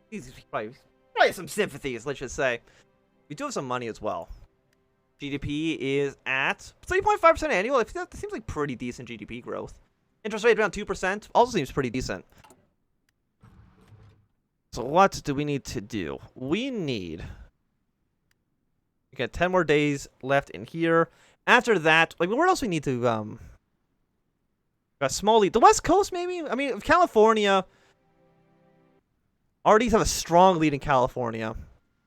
He's probably some sympathies, let's just say. We do have some money as well. GDP is at 3.5% annual. That seems like pretty decent GDP growth. Interest rate around 2%. Also seems pretty decent. So what do we need to do? We need... We got 10 more days left in here. After that, like, where else we need to... a small lead. The West Coast, maybe? I mean, California... RDs have a strong lead in California.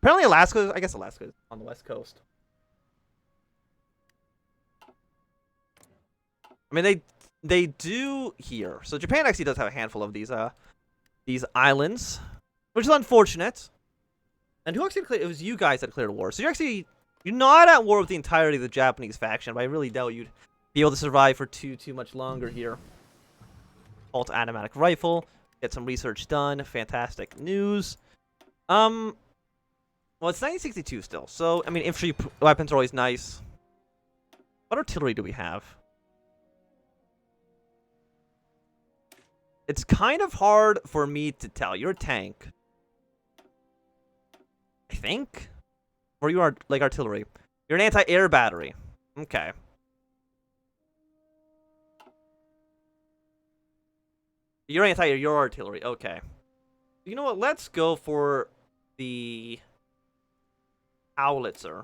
Apparently Alaska... I guess Alaska is on the West Coast. I mean, they do here. So Japan actually does have a handful of these islands, which is unfortunate. And who actually declared? It was you guys that declared war. So you're not at war with the entirety of the Japanese faction, but I really doubt you'd be able to survive for too much longer here. Alt automatic rifle. Get some research done. Fantastic news. Well, it's 1962 still. So I mean, infantry weapons are always nice. What artillery do we have? It's kind of hard for me to tell. You're a tank, I think, or you are like artillery. You're an anti-air battery. Okay. You're anti-air. You're artillery. Okay. You know what? Let's go for the howitzer.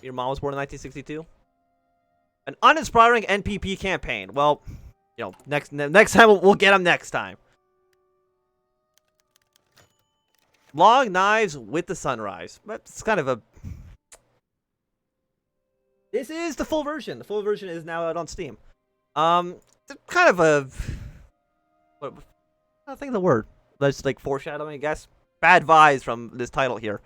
Your mom was born in 1962. An uninspiring NPP campaign. Well. You know, next time we'll get them next time. Long knives with the sunrise. That's kind of a... This is the full version. The full version is now out on Steam. It's kind of a... What, I think the word. That's like foreshadowing, I guess. Bad vibes from this title here.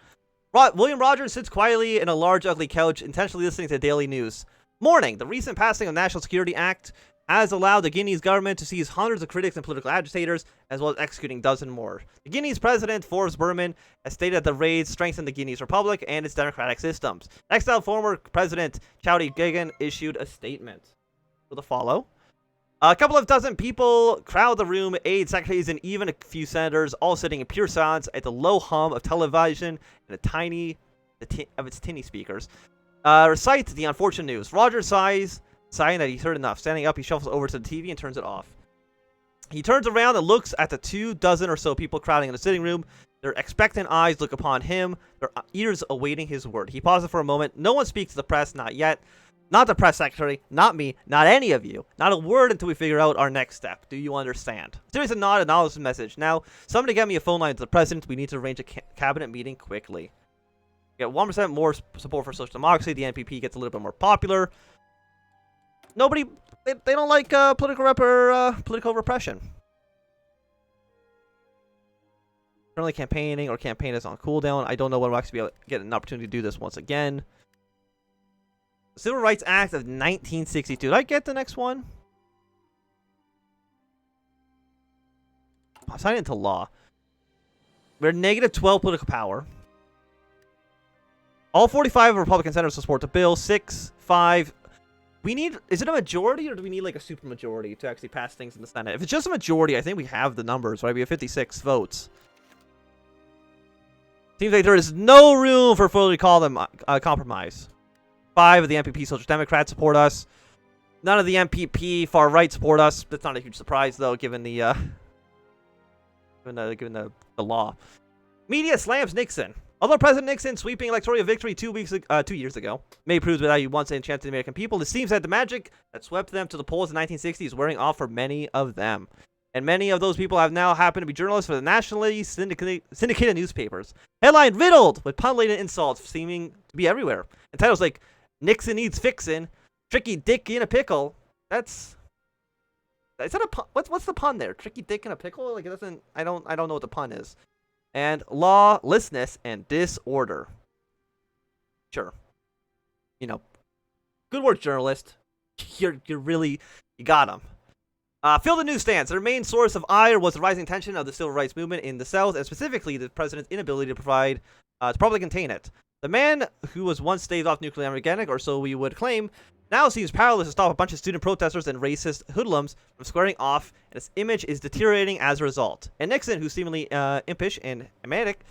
William Rogers sits quietly in a large, ugly couch, intentionally listening to daily news. Morning. The recent passing of the National Security Act has allowed the Guineas government to seize hundreds of critics and political agitators, as well as executing dozens more. The Guineas president, Forbes Berman, has stated that the raids strengthen the Guineas Republic and its democratic systems. Exiled former president Chowdy Gagan issued a statement. Will the follow? A couple of dozen people crowd the room, aides, secretaries, and even a few senators, all sitting in pure silence at the low hum of television and of its tinny speakers. Recite the unfortunate news. Rogers sighing that he's heard enough. Standing up, he shuffles over to the TV and turns it off. He turns around and looks at the 24 or so people crowding in the sitting room. Their expectant eyes look upon him, their ears awaiting his word. He pauses for a moment. No one speaks to the press, not yet. Not the press secretary, not me, not any of you. Not a word until we figure out our next step. Do you understand? There is a nod, acknowledges the message. Now, somebody get me a phone line to the president. We need to arrange a cabinet meeting quickly. Get 1% more support for social democracy. The NPP gets a little bit more popular. Nobody, they don't like political repression. Currently campaigning or campaign is on cooldown. I don't know when we'll actually be able to get an opportunity to do this once again. Civil Rights Act of 1962. Did I get the next one? I'll sign it into law. We're negative 12 political power. All 45 Republican senators support the bill. 5. We need... Is it a majority or do we need like a super majority to actually pass things in the Senate? If it's just a majority, I think we have the numbers, right? We have 56 votes. Seems like there is no room for fully call them compromise. 5 of the MPP Social Democrats support us. None of the MPP far right support us. That's not a huge surprise though, given the law. Media slams Nixon. Although President Nixon sweeping electoral victory 2 years ago may prove without you once enchanted the American people, it seems that the magic that swept them to the polls in 1960 is wearing off for many of them. And many of those people have now happened to be journalists for the nationally syndicated newspapers. Headline riddled with pun-laden insults seeming to be everywhere. And titles like Nixon needs fixin', Tricky Dick in a pickle. Is that a pun? What's the pun there? Tricky Dick in a pickle? Like it doesn't. I don't know what the pun is. And lawlessness and disorder. Sure. You know, good work, journalist. You got him. Fill the newsstands. Their main source of ire was the rising tension of the civil rights movement in the South, and specifically the president's inability to properly contain it. The man who was once staved off nuclear Armageddon, or so we would claim, now seems powerless to stop a bunch of student protesters and racist hoodlums from squaring off, and his image is deteriorating as a result. And Nixon, who's seemingly impish and manic,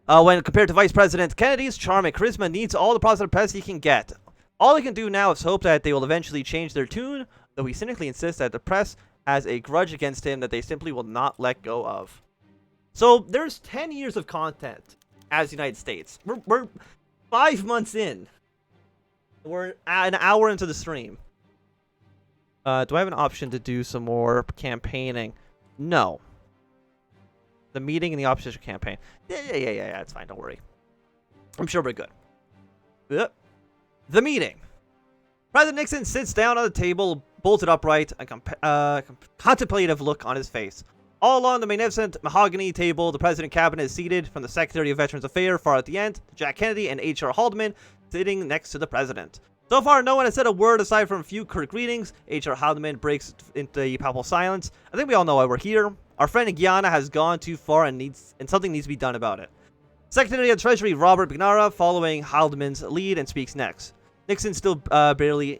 when compared to Vice President Kennedy's charm and charisma, needs all the positive press he can get. All he can do now is hope that they will eventually change their tune, though he cynically insists that the press has a grudge against him that they simply will not let go of. So there's 10 years of content as the United States. We're 5 months in. We're an hour into the stream. Do I have an option to do some more campaigning? No. The meeting and the opposition campaign. Yeah, it's fine. Don't worry. I'm sure we're good. Yep. The meeting. President Nixon sits down on the table, bolted upright, a contemplative look on his face. All along the magnificent mahogany table, the president cabinet is seated, from the Secretary of Veterans Affairs far at the end, to Jack Kennedy and H.R. Haldeman sitting next to the president. So far, no one has said a word aside from a few curt greetings. H.R. Haldeman breaks into the palpable silence. I think we all know why we're here. Our friend in Guyana has gone too far and something needs to be done about it. Secretary of the Treasury Robert Bignara following Haldeman's lead and speaks next. Nixon still bearing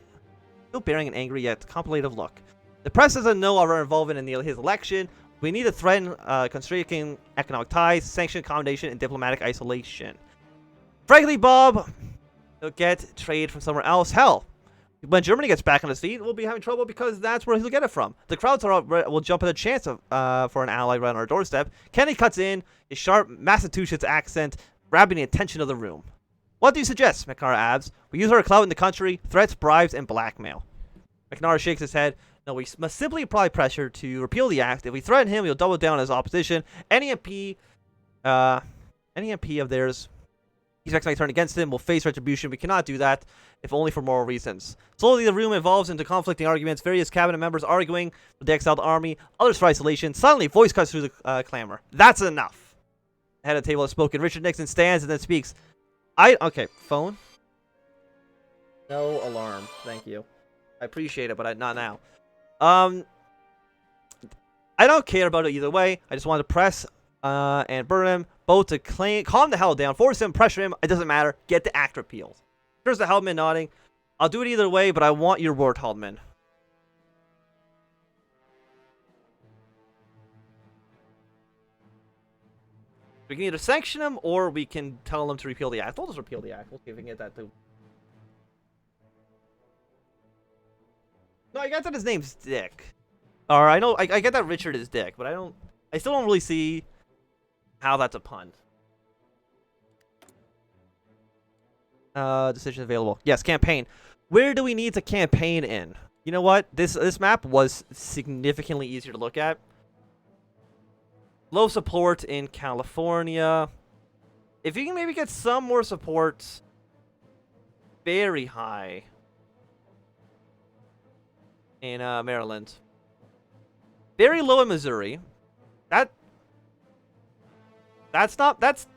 an angry yet contemplative look. The press doesn't know our involvement in his election. We need to threaten constricting economic ties, sanction accommodation, and diplomatic isolation. Frankly, Bob, he'll get trade from somewhere else. Hell, when Germany gets back on its feet, we'll be having trouble because that's where he'll get it from. The crowds will jump at the chance of, for an ally right on our doorstep. Kennedy cuts in, his sharp Massachusetts accent grabbing the attention of the room. What do you suggest? McNamara adds. We use our clout in the country, threats, bribes, and blackmail. McNamara shakes his head. No, we must simply apply pressure to repeal the act. If we threaten him, he'll double down on his opposition. Any MP of theirs he expects to turn against him will face retribution. We cannot do that, if only for moral reasons. Slowly, the room evolves into conflicting arguments. Various cabinet members arguing with the exiled army, others for isolation. Suddenly, voice cuts through the clamor. That's enough. The head of the table has spoken. Richard Nixon stands and then speaks. Okay, phone. No alarm. Thank you. I appreciate it, but not now. I don't care about it either way. I just want to press and burn him both to calm the hell down, force him, pressure him. It doesn't matter. Get the act repealed. Here's the Haldeman nodding. I'll do it either way, but I want your word, Haldeman. We can either sanction him or we can tell him to repeal the act. We'll just repeal the act. We'll see if we can get that too. No, I get that his name's Dick. Or I know I get that Richard is Dick, but I still don't really see how that's a pun. Decision available. Yes, campaign. Where do we need to campaign in? You know what? This map was significantly easier to look at. Low support in California. If you can maybe get some more support, very high in Maryland. Very low in Missouri. That's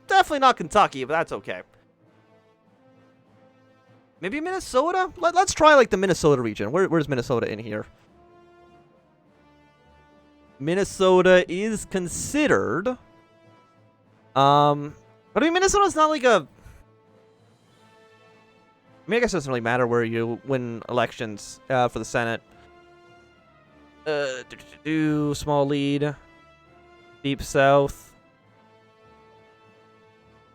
definitely not Kentucky, but that's okay. Maybe Minnesota? Let's try like the Minnesota region. Where's Minnesota in here? Minnesota is considered. But I mean, Minnesota's not like a. I mean, I guess it doesn't really matter where you win elections for the Senate. Small lead. Deep South.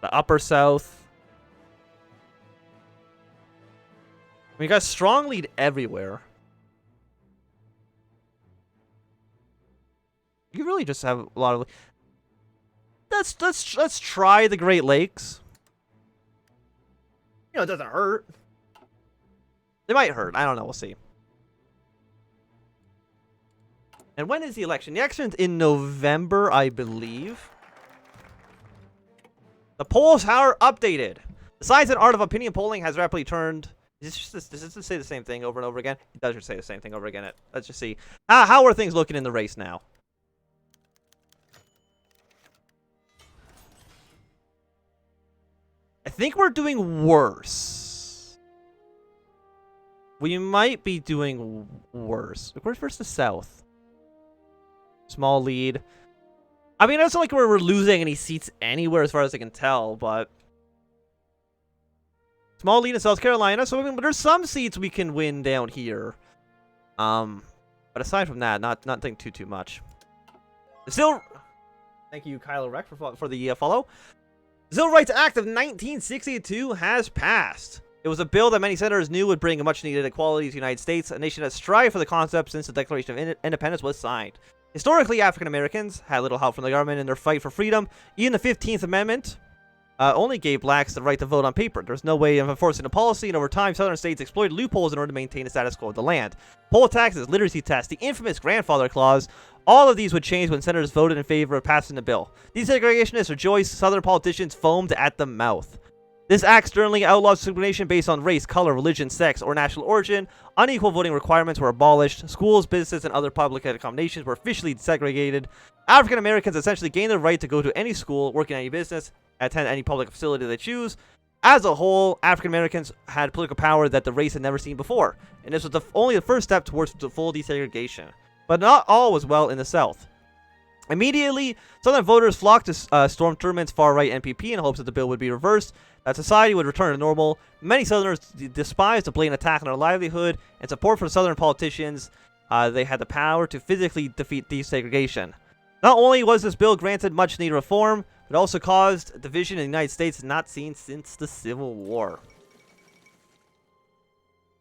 The Upper South. We got strong lead everywhere. You really just have a lot of. Let's try the Great Lakes. You know, it doesn't hurt. It might hurt. I don't know. We'll see. And when is the election? The election's in November, I believe. The polls are updated. The science and art of opinion polling has rapidly turned. Does this say the same thing over and over again? It does just say the same thing over again. Let's just see. How are things looking in the race now? I think we're doing worse. We might be doing worse. Where's the South? Small lead. I mean, it's not like we're losing any seats anywhere as far as I can tell, but... Small lead in South Carolina, so I mean, there's some seats we can win down here. But aside from that, not think too much. Still, thank you, Kylo Rex, for the follow. The Civil Rights Act of 1962 has passed. It was a bill that many senators knew would bring a much-needed equality to the United States, a nation that strived for the concept since the Declaration of Independence was signed. Historically, African Americans had little help from the government in their fight for freedom. Even the 15th Amendment only gave blacks the right to vote on paper. There was no way of enforcing the policy, and over time, southern states exploited loopholes in order to maintain the status quo of the land. Poll taxes, literacy tests, the infamous grandfather clause, all of these would change when senators voted in favor of passing the bill. Desegregationists rejoiced, southern politicians foamed at the mouth. This act sternly outlawed discrimination based on race, color, religion, sex, or national origin. Unequal voting requirements were abolished. Schools, businesses, and other public accommodations were officially segregated. African Americans essentially gained the right to go to any school, work in any business, attend any public facility they choose. As a whole, African Americans had political power that the race had never seen before, and this was only the first step towards the full desegregation. But not all was well in the South. Immediately, Southern voters flocked to storm Thurman's far-right NPP in hopes that the bill would be reversed, that society would return to normal. Many Southerners despised the blatant attack on their livelihood, and support for Southern politicians. They had the power to physically defeat desegregation. Not only was this bill granted much-needed reform, but also caused division in the United States not seen since the Civil War.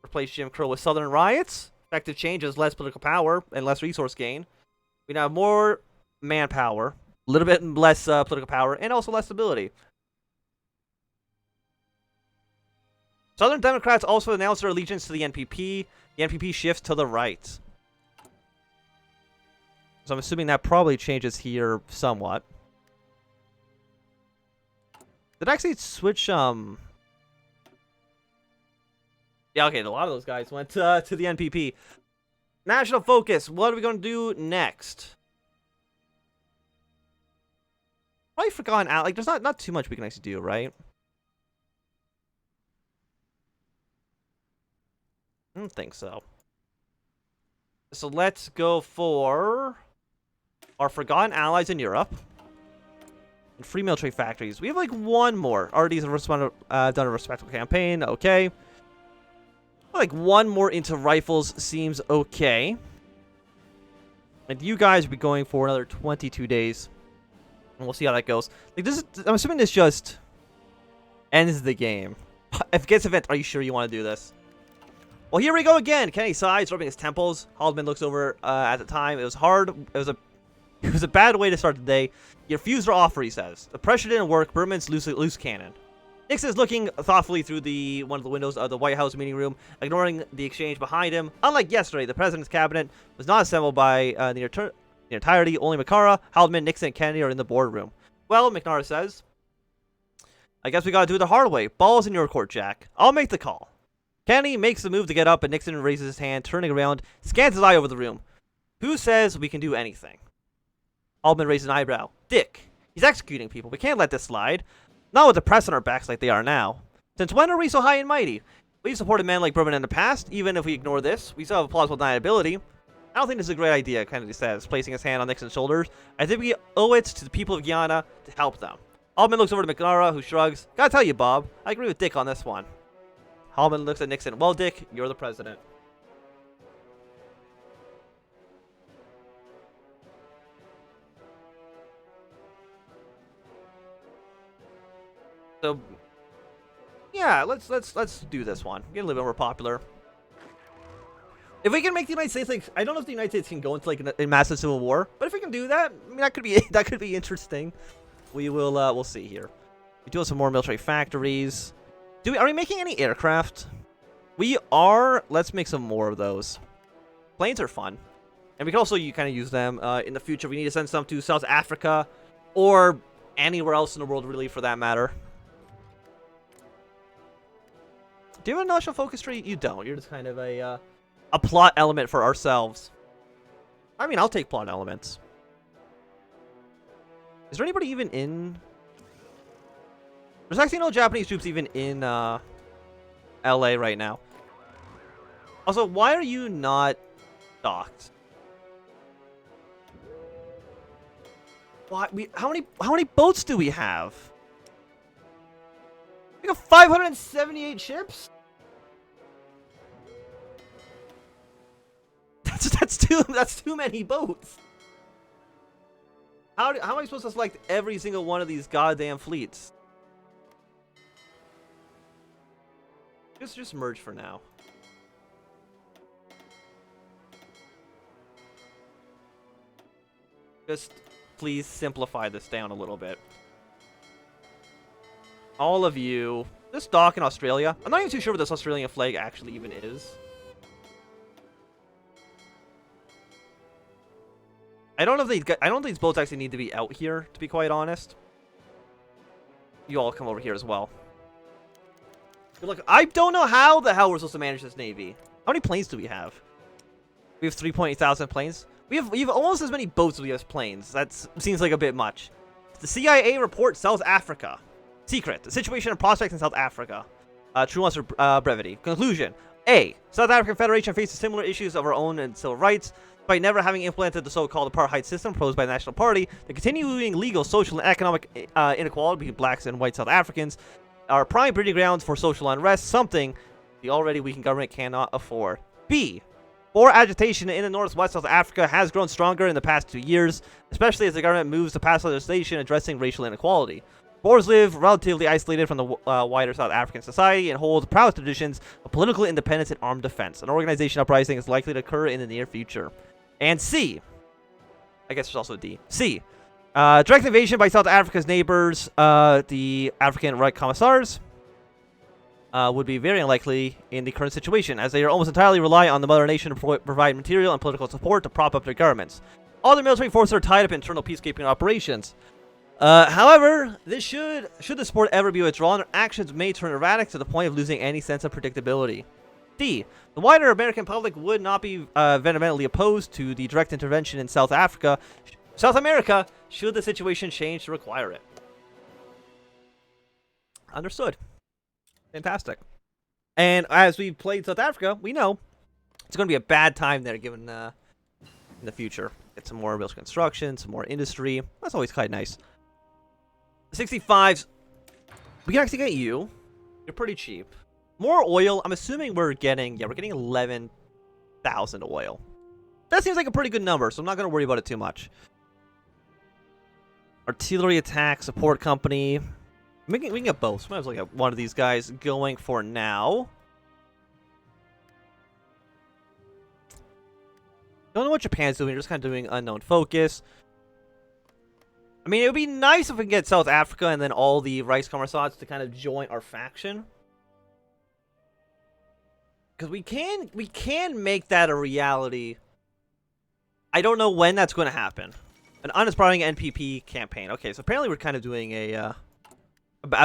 Replace Jim Crow with Southern riots. Effective change is less political power and less resource gain. We now have more manpower, a little bit less political power, and also less stability. Southern Democrats also announced their allegiance to the NPP. The NPP shifts to the right. So I'm assuming that probably changes here somewhat. Did I actually switch, Yeah, okay, a lot of those guys went to the NPP. National focus. What are we going to do next? Probably forgotten out. Like, there's not too much we can actually do, right? I don't think so. So let's go for our forgotten allies in Europe. And free military factories. We have like one more. Already done a respectable campaign. Okay. Like one more into rifles seems okay. And you guys will be going for another 22 days. And we'll see how that goes. Like this is, I'm assuming this just ends the game. If it gets event, are you sure you want to do this? Well, here we go again. Kennedy sighs, rubbing his temples. Haldeman looks over at the time. It was hard. It was a bad way to start the day. Your fuse are off, he says. The pressure didn't work. Berman's loose cannon. Nixon's looking thoughtfully through one of the windows of the White House meeting room, ignoring the exchange behind him. Unlike yesterday, the president's cabinet was not assembled by the entirety. Only McCara, Haldeman, Nixon, and Kennedy are in the boardroom. Well, McNara says, I guess we gotta do it the hard way. Ball's in your court, Jack. I'll make the call. Kennedy makes the move to get up, and Nixon raises his hand, turning around, scans his eye over the room. Who says we can do anything? Haldeman raises an eyebrow. Dick. He's executing people. We can't let this slide. Not with the press on our backs like they are now. Since when are we so high and mighty? We've supported men like Berman in the past. Even if we ignore this, we still have a plausible deniability. I don't think this is a great idea, Kennedy says, placing his hand on Nixon's shoulders. I think we owe it to the people of Guyana to help them. Haldeman looks over to McNara, who shrugs. Gotta tell you, Bob, I agree with Dick on this one. Haldeman looks at Nixon. Well, Dick, you're the president. So, yeah, let's do this one. Get a little bit more popular. If we can make the United States, like, I don't know if the United States can go into like a massive civil war, but if we can do that, I mean, that could be interesting. We will we'll see here. We do have some more military factories. Are we making any aircraft? We are. Let's make some more of those. Planes are fun, and we can also kind of use them in the future. We need to send some to South Africa or anywhere else in the world, really, for that matter. Do you have a national focus tree? You don't. You're just kind of a plot element for ourselves. I mean, I'll take plot elements. Is there anybody even in? There's actually no Japanese troops even in LA right now. Also, why are you not docked? Why? How many boats do we have? We We got 578 ships? That's too many boats. How am I supposed to select every single one of these goddamn fleets? Just merge for now. Just please simplify this down a little bit. All of you, just dock in Australia. I'm not even too sure what this Australian flag actually even is. I don't know if I don't think these boats actually need to be out here, to be quite honest. You all come over here as well. Look, I don't know how the hell we're supposed to manage this navy. How many planes do we have? We have 3.8 thousand planes. We have almost as many boats as we have planes. That seems like a bit much. The CIA report South Africa. Secret. The situation and prospects in South Africa. True answer, brevity. Conclusion. A. South African Federation faces similar issues of our own and civil rights. By never having implemented the so-called apartheid system proposed by the National Party, the continuing legal, social, and economic inequality between blacks and white South Africans are prime breeding grounds for social unrest, something the already weakened government cannot afford. B. Boer agitation in the northwest South Africa has grown stronger in the past 2 years, especially as the government moves to pass legislation addressing racial inequality. Boers live relatively isolated from the wider South African society and hold proud traditions of political independence and armed defense. An organization uprising is likely to occur in the near future. And C. I guess there's also a D. C. Direct invasion by South Africa's neighbors, the African Right Commissars, would be very unlikely in the current situation, as they are almost entirely rely on the mother nation to provide material and political support to prop up their governments. All their military forces are tied up in internal peacekeeping operations. However, should the support ever be withdrawn, their actions may turn erratic to the point of losing any sense of predictability. D. The wider American public would not be vehemently opposed to the direct intervention in South America, should the situation change to require it. Understood. Fantastic. And as we played South Africa, we know it's going to be a bad time there, given in the future. Get some more real construction, some more industry. That's always quite nice. 65s. We can actually get you. You're pretty cheap. More oil. I'm assuming we're getting 11,000 oil. That seems like a pretty good number, so I'm not going to worry about it too much. Artillery attack, support company. We can get both. So might as well get one of these guys going for now. Don't know what Japan's doing. They're just kind of doing unknown focus. I mean, it would be nice if we can get South Africa and then all the rice commissars to kind of join our faction. Because we can make that a reality. I don't know when that's going to happen. An uninspiring NPP campaign. Okay, so apparently we're kind of doing a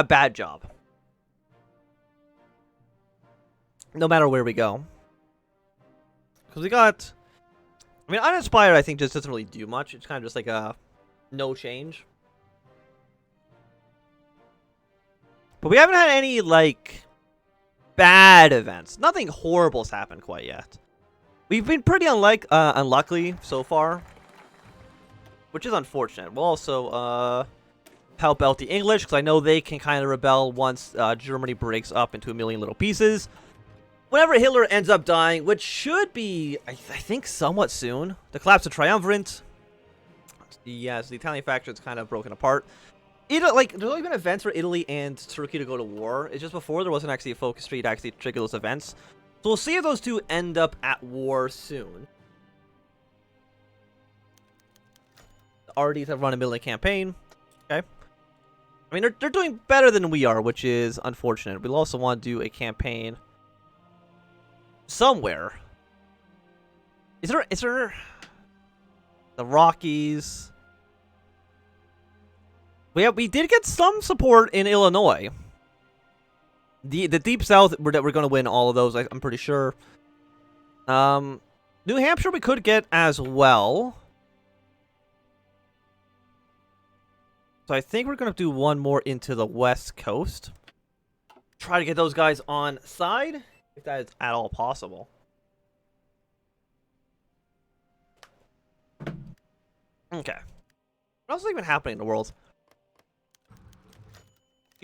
bad job. No matter where we go. Because we got... I mean, uninspired I think just doesn't really do much. It's kind of just like a no change. But we haven't had any, like... bad events. Nothing horrible's happened quite yet. We've been pretty unlucky so far, which is unfortunate. We'll also help out the English, because I know they can kind of rebel once Germany breaks up into a million little pieces. Whenever Hitler ends up dying, which should be, I think, somewhat soon. The collapse of Triumvirate. Yes, the Italian faction is kind of broken apart. There's only been events for Italy and Turkey to go to war. It's just before there wasn't actually a focus tree to actually trigger those events. So we'll see if those two end up at war soon. The RDs have run a military campaign. Okay. I mean, they're doing better than we are, which is unfortunate. We'll also want to do a campaign somewhere. Is there the Rockies? We did get some support in Illinois. The Deep South, that we're going to win all of those, I'm pretty sure. New Hampshire we could get as well. So I think we're going to do one more into the West Coast. Try to get those guys on side, if that is at all possible. Okay. What else is even happening in the world?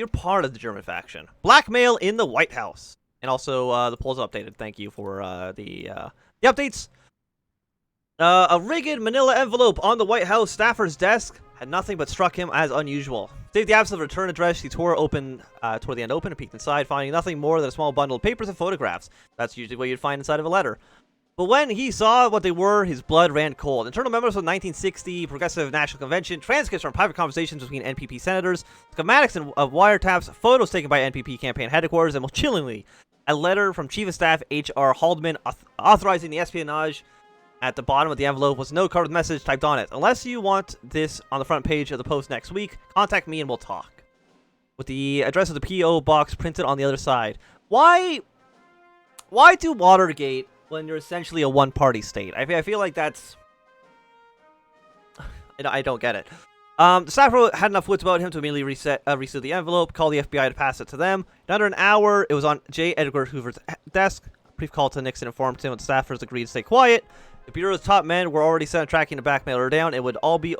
you're part of the German faction. Blackmail in the White House. And also, the polls updated. Thank you for the updates. A rigged manila envelope on the White House staffer's desk had nothing but struck him as unusual. Save the absence of a return address, he tore the end open and peeked inside, finding nothing more than a small bundle of papers and photographs. That's usually what you'd find inside of a letter. But when he saw what they were, his blood ran cold. Internal memos of the 1960 Progressive National Convention, transcripts from private conversations between NPP senators, schematics of wiretaps, photos taken by NPP campaign headquarters, and most chillingly, a letter from Chief of Staff H.R. Haldeman authorizing the espionage. At the bottom of the envelope was a note card with a message typed on it. Unless you want this on the front page of the post next week, contact me and we'll talk. With the address of the P.O. box printed on the other side. Why do Watergate when you're essentially a one-party state? I feel like that's... I don't get it. The staffer had enough wits about him to immediately reset the envelope, call the FBI to pass it to them. In under an hour, it was on J. Edgar Hoover's desk. A brief call to Nixon informed him, and the staffers agreed to stay quiet. The Bureau's top men were already sent tracking the blackmailer down. It would all be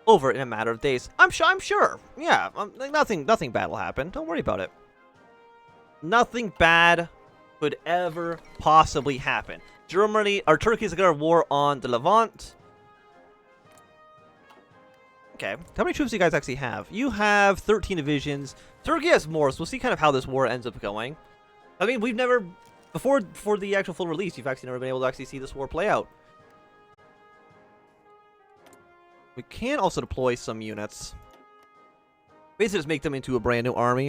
over in a matter of days. I'm sure. Yeah, nothing bad will happen. Don't worry about it. Nothing bad could ever possibly happen. Turkey's declared war on the Levant. Okay, how many troops do you guys actually have? You have 13 divisions. Turkey has more, so we'll see kind of how this war ends up going. I mean, we've never, before the actual full release, you've actually never been able to actually see this war play out. We can also deploy some units. Basically just make them into a brand new army.